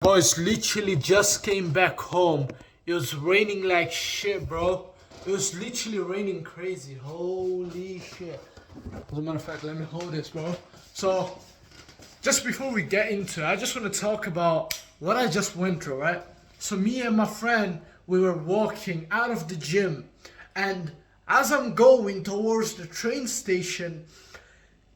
Boys, literally just came back home. It was raining like shit, bro. It was literally raining crazy. Holy shit. As a matter of fact, let me hold this, bro. So, just before we get into it, I just want to talk about what I just went through, right? So, me and my friend, we were walking out of the gym, and as I'm going towards the train station,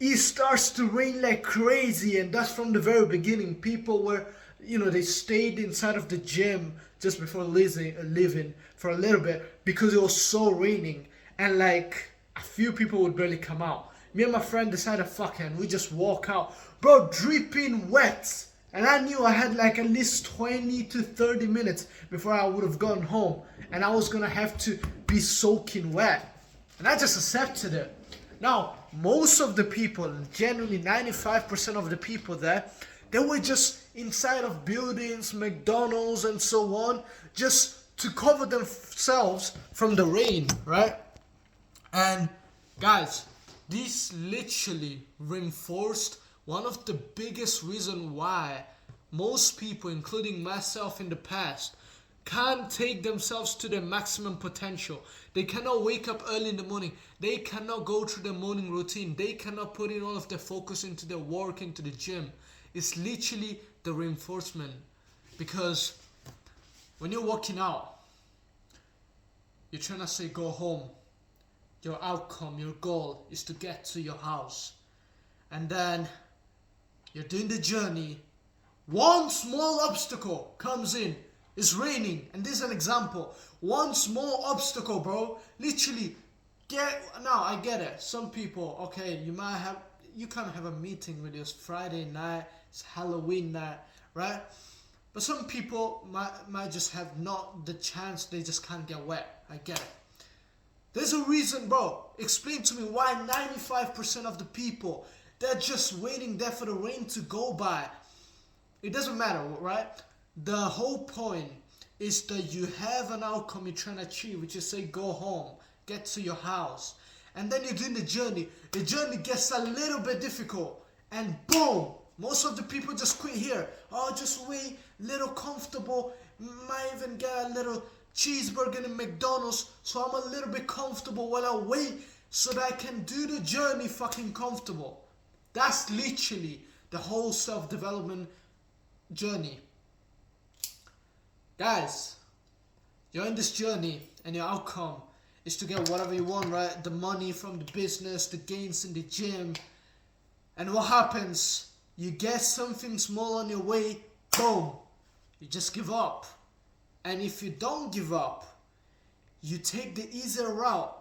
it starts to rain like crazy, and that's from the very beginning. People were, they stayed inside of the gym just before leaving for a little bit because it was so raining, and like a few people would barely come out. Me and my friend decided, fuck it, and we just walk out, bro, dripping wet. And I knew I had like at least 20 to 30 minutes before I would have gone home, and I was gonna have to be soaking wet. And I just accepted it. Now, most of the people, generally 95% of the people there, they were just inside of buildings, McDonald's, and so on, just to cover themselves from the rain, right? And guys, this literally reinforced one of the biggest reasons why most people, including myself in the past, can't take themselves to their maximum potential. They cannot wake up early in the morning. They cannot go through their morning routine. They cannot put in all of their focus into their work, into the gym. It's literally the reinforcement. Because when you're walking out, you're trying to say go home. Your outcome, your goal is to get to your house. And then you're doing the journey. One small obstacle comes in. It's raining, and this is an example. One small obstacle, bro. Literally, I get it. Some people, okay, you can't have a meeting with you. It's Friday night, it's Halloween night, right? But some people might just have not the chance. They just can't get wet. I get it. There's a reason, bro. Explain to me why 95% of the people, they're just waiting there for the rain to go by. It doesn't matter, right? The whole point is that you have an outcome you're trying to achieve, which is say go home, get to your house, and then you're doing the journey. The journey gets a little bit difficult, and boom, most of the people just quit here. Oh, just wait, little comfortable, might even get a little cheeseburger in McDonald's, so I'm a little bit comfortable while I wait so that I can do the journey fucking comfortable. That's literally the whole self-development journey. Guys, you're in this journey and your outcome is to get whatever you want, right? The money from the business, the gains in the gym. And what happens? You get something small on your way, boom, you just give up. And if you don't give up, you take the easier route,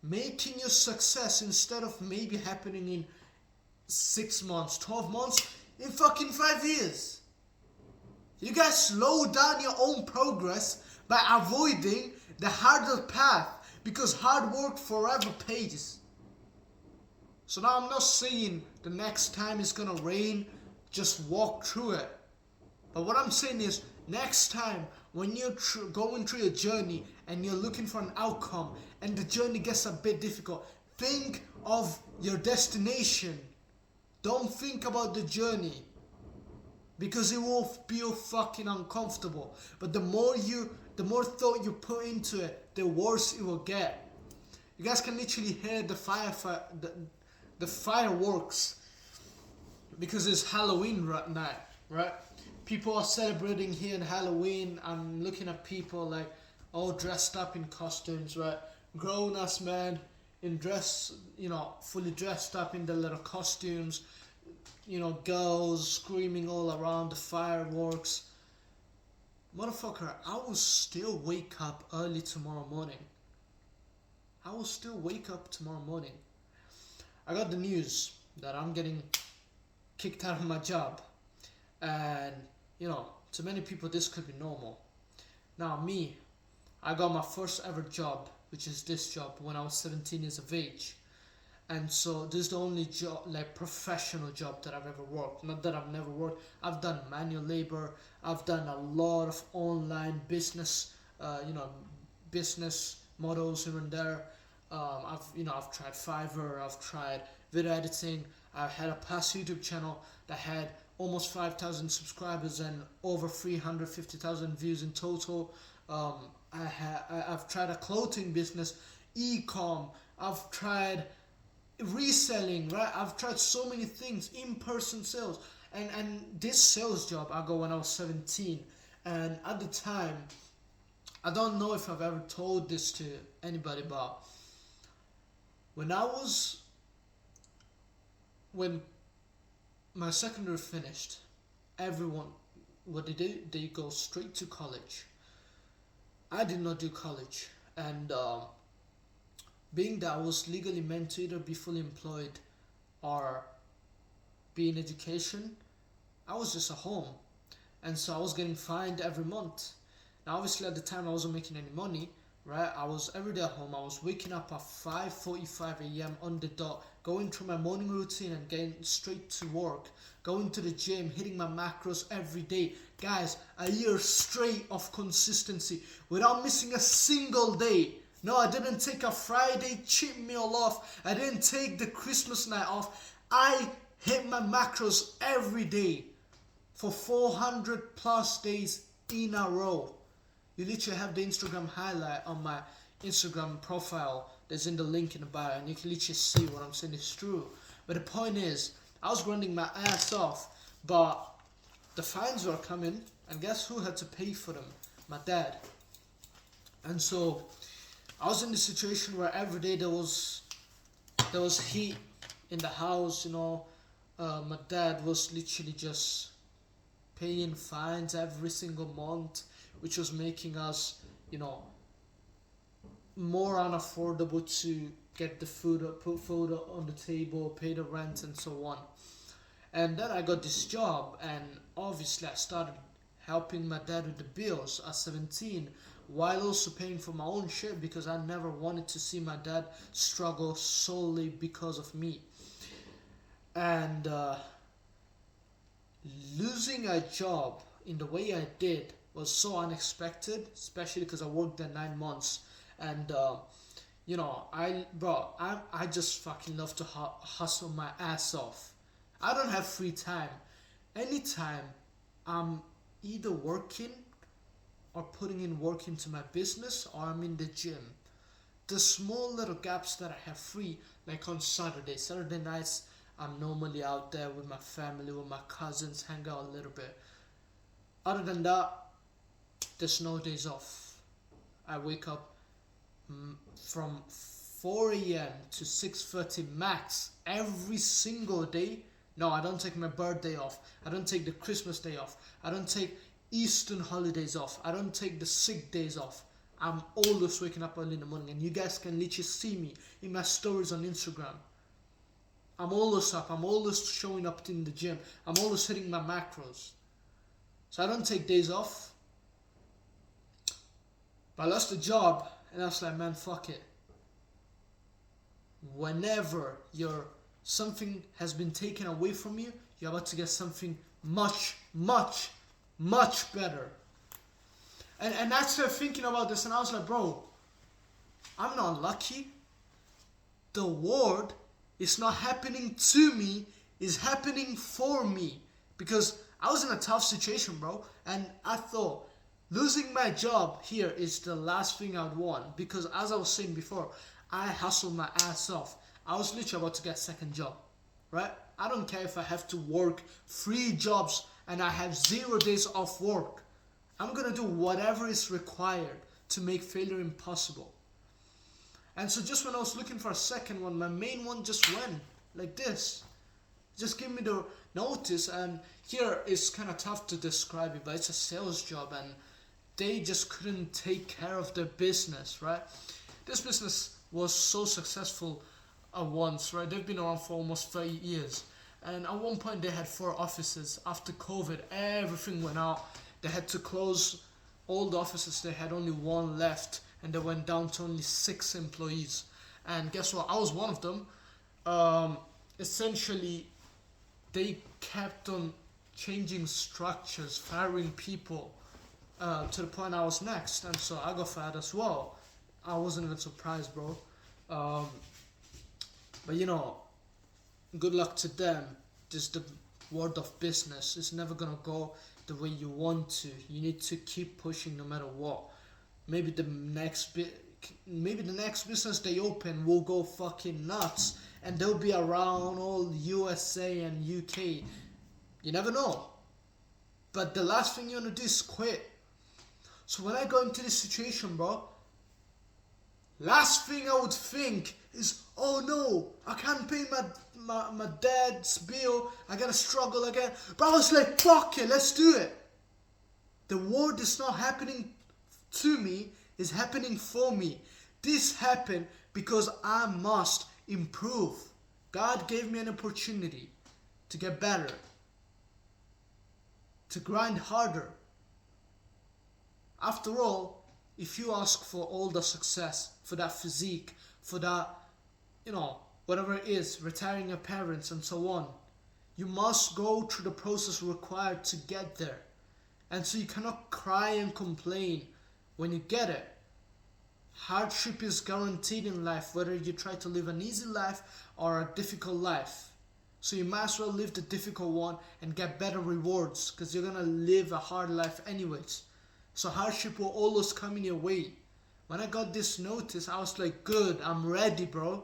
making your success instead of maybe happening in 6 months, 12 months, in fucking 5 years. You guys slow down your own progress by avoiding the harder path, because hard work forever pays. So now I'm not saying the next time it's gonna rain, just walk through it. But what I'm saying is, next time when you're going through your journey and you're looking for an outcome and the journey gets a bit difficult, think of your destination. Don't think about the journey. Because it will feel fucking uncomfortable. But the more thought you put into it, the worse it will get. You guys can literally hear the fireworks because it's Halloween night, right? People are celebrating here in Halloween. I'm looking at people like all dressed up in costumes, right? Grown ass men in fully dressed up in their little costumes. Girls screaming all around the fireworks. Motherfucker, I will still wake up early tomorrow morning. I got the news that I'm getting kicked out of my job. And, to many people this could be normal. Now me, I got my first ever job, which is this job, when I was 17 years of age. And so this is the only job, like professional job, that I've ever worked. Not that I've never worked. I've done manual labor. I've done a lot of online business, business models here and there. I've tried Fiverr. I've tried video editing. I had a past YouTube channel that had almost 5,000 subscribers and over 350,000 views in total. I've tried a clothing business, e-com. I've tried reselling, right? I've tried so many things, in-person sales. And this sales job I got when I was 17. And at the time, I don't know if I've ever told this to anybody, but when I was, when my secondary finished, everyone, what they do, they go straight to college. I did not do college, and being that I was legally meant to either be fully employed or be in education, I was just at home, and so I was getting fined every month. Now, obviously, at the time, I wasn't making any money, right? I was every day at home. I was waking up at 5:45 a.m. on the dot, going through my morning routine and getting straight to work, going to the gym, hitting my macros every day. Guys, a year straight of consistency without missing a single day. No, I didn't take a Friday cheat meal off. I didn't take the Christmas night off. I hit my macros every day for 400 plus days in a row. You literally have the Instagram highlight on my Instagram profile that's in the link in the bio, and you can literally see what I'm saying is true. But the point is, I was grinding my ass off, but the fines were coming, and guess who had to pay for them? My dad. And so I was in this situation where every day there was heat in the house, you know. My dad was literally just paying fines every single month, which was making us, you know, more unaffordable to get the food, put food on the table, pay the rent, and so on. And then I got this job, and obviously I started helping my dad with the bills at 17, while also paying for my own shit, because I never wanted to see my dad struggle solely because of me. And losing a job in the way I did was so unexpected, especially because I worked there 9 months. And you know, I just fucking love to hustle my ass off. I don't have free time. Anytime I'm either working or putting in work into my business, or I'm in the gym. The small little gaps that I have free, like on Saturday nights, I'm normally out there with my family, with my cousins, hang out a little bit. Other than that, there's no days off. I wake up from 4 a.m. to 6:30 max every single day. No, I don't take my birthday off. I don't take the Christmas day off. I don't take Eastern holidays off. I don't take the sick days off. I'm always waking up early in the morning, and you guys can literally see me in my stories on Instagram. I'm always up. I'm always showing up in the gym. I'm always hitting my macros. So I don't take days off. But I lost the job, and I was like, man, fuck it. Whenever something has been taken away from you, you're about to get something much, much, much better. And I started thinking about this, and I was like, bro, I'm not lucky. The world is not happening to me, it's happening for me. Because I was in a tough situation, bro, and I thought losing my job here is the last thing I'd want. Because as I was saying before, I hustled my ass off. I was literally about to get a second job, right? I don't care if I have to work 3 jobs and I have 0 days off work. I'm gonna do whatever is required to make failure impossible. And so just when I was looking for a second one, my main one just went like this. Just give me the notice, and here it's kind of tough to describe it, but it's a sales job, and they just couldn't take care of their business, right? This business was so successful at once, right? They've been around for almost 30 years. And at one point they had 4 offices. After COVID, everything went out. They had to close all the offices. They had only 1 left, and they went down to only 6 employees. And guess what? I was one of them. Essentially, they kept on changing structures, firing people, to the point I was next. And so I got fired as well. I wasn't even surprised, bro. But you know, good luck to them. Just world of business. It's never gonna go the way you want to. You need to keep pushing no matter what. Maybe the next business they open will go fucking nuts, and they'll be around all USA and UK. You never know. But the last thing you wanna do is quit. So when I go into this situation, bro, last thing I would think is, oh no, I can't pay my dad's bill, I gotta struggle again. But I was like, fuck it, let's do it. The world is not happening to me, it's happening for me. This happened because I must improve. God gave me an opportunity to get better, to grind harder. After all, if you ask for all the success, for that physique, for that, whatever it is, retiring your parents and so on, you must go through the process required to get there. And so you cannot cry and complain when you get it. Hardship is guaranteed in life, whether you try to live an easy life or a difficult life. So you might as well live the difficult one and get better rewards, because you're gonna live a hard life anyways. So hardship will always come in your way. When I got this notice, I was like, good, I'm ready, bro.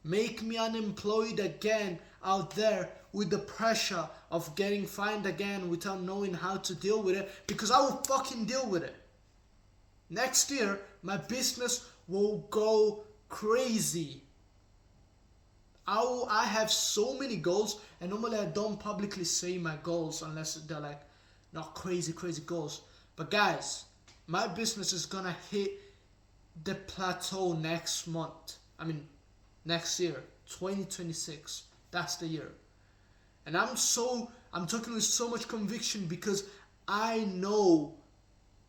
Make me unemployed again out there with the pressure of getting fined again without knowing how to deal with it, because I will fucking deal with it. Next year, my business will go crazy. I have so many goals, and normally I don't publicly say my goals unless they're like not crazy goals. But guys, my business is gonna hit the plateau next next year, 2026. That's the year. And I'm talking with so much conviction because I know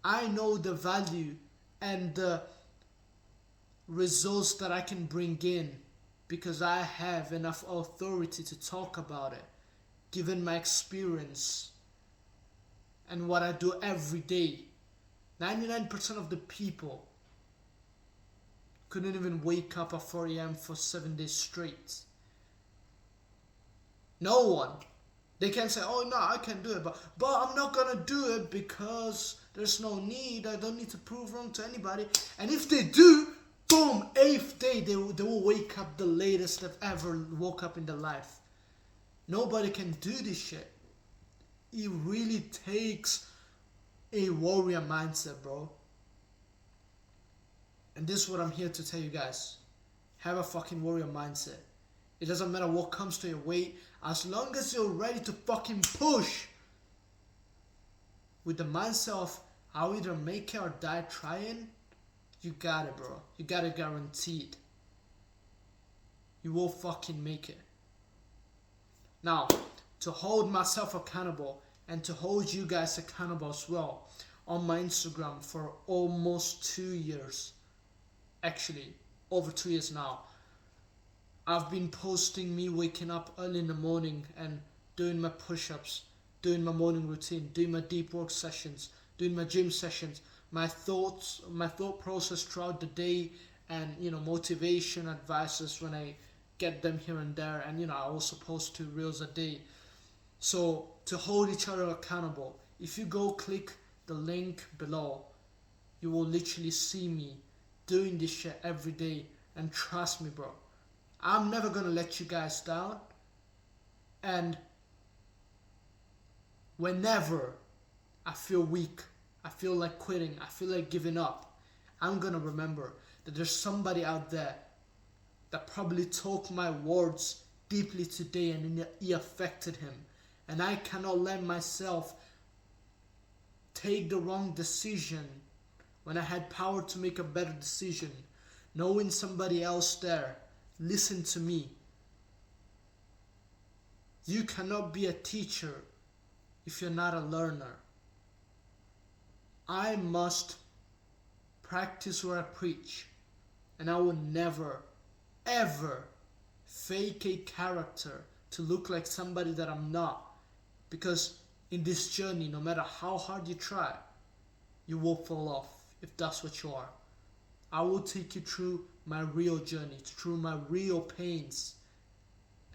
the value and the results that I can bring in, because I have enough authority to talk about it, given my experience and what I do every day. 99% of the people couldn't even wake up at 4 a.m. for 7 days straight. No one. They can say, oh no, I can do it, but I'm not gonna do it because there's no need, I don't need to prove wrong to anybody. And if they do, boom, 8th day, they will wake up the latest they've ever woke up in their life. Nobody can do this shit. It really takes a warrior mindset, bro. And this is what I'm here to tell you guys. Have a fucking warrior mindset. It doesn't matter what comes to your way, as long as you're ready to fucking push with the mindset of I'll either make it or die trying. You got it, bro. You got it guaranteed. You will fucking make it. Now, to hold myself accountable and to hold you guys accountable as well, on my Instagram for almost 2 years, actually over 2 years now, I've been posting me waking up early in the morning and doing my push-ups, doing my morning routine, doing my deep work sessions, doing my gym sessions, my thought process throughout the day, and motivation advices when I get them here and there, and I also post 2 reels a day. So to hold each other accountable, if you go click the link below, you will literally see me doing this shit every day. And trust me, bro, I'm never gonna let you guys down. And whenever I feel weak, I feel like quitting, I feel like giving up, I'm gonna remember that there's somebody out there that probably took my words deeply today and it affected him. And I cannot let myself take the wrong decision when I had power to make a better decision. Knowing somebody else there, listen to me. You cannot be a teacher if you're not a learner. I must practice what I preach, and I will never, ever fake a character to look like somebody that I'm not. Because in this journey, no matter how hard you try, you will fall off if that's what you are. I will take you through my real journey, through my real pains,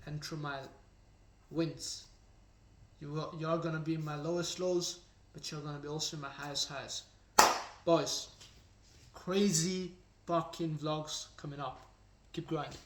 and through my wins. You're gonna be my lowest lows, but you're gonna be also my highest highs. Boys, crazy fucking vlogs coming up. Keep grinding.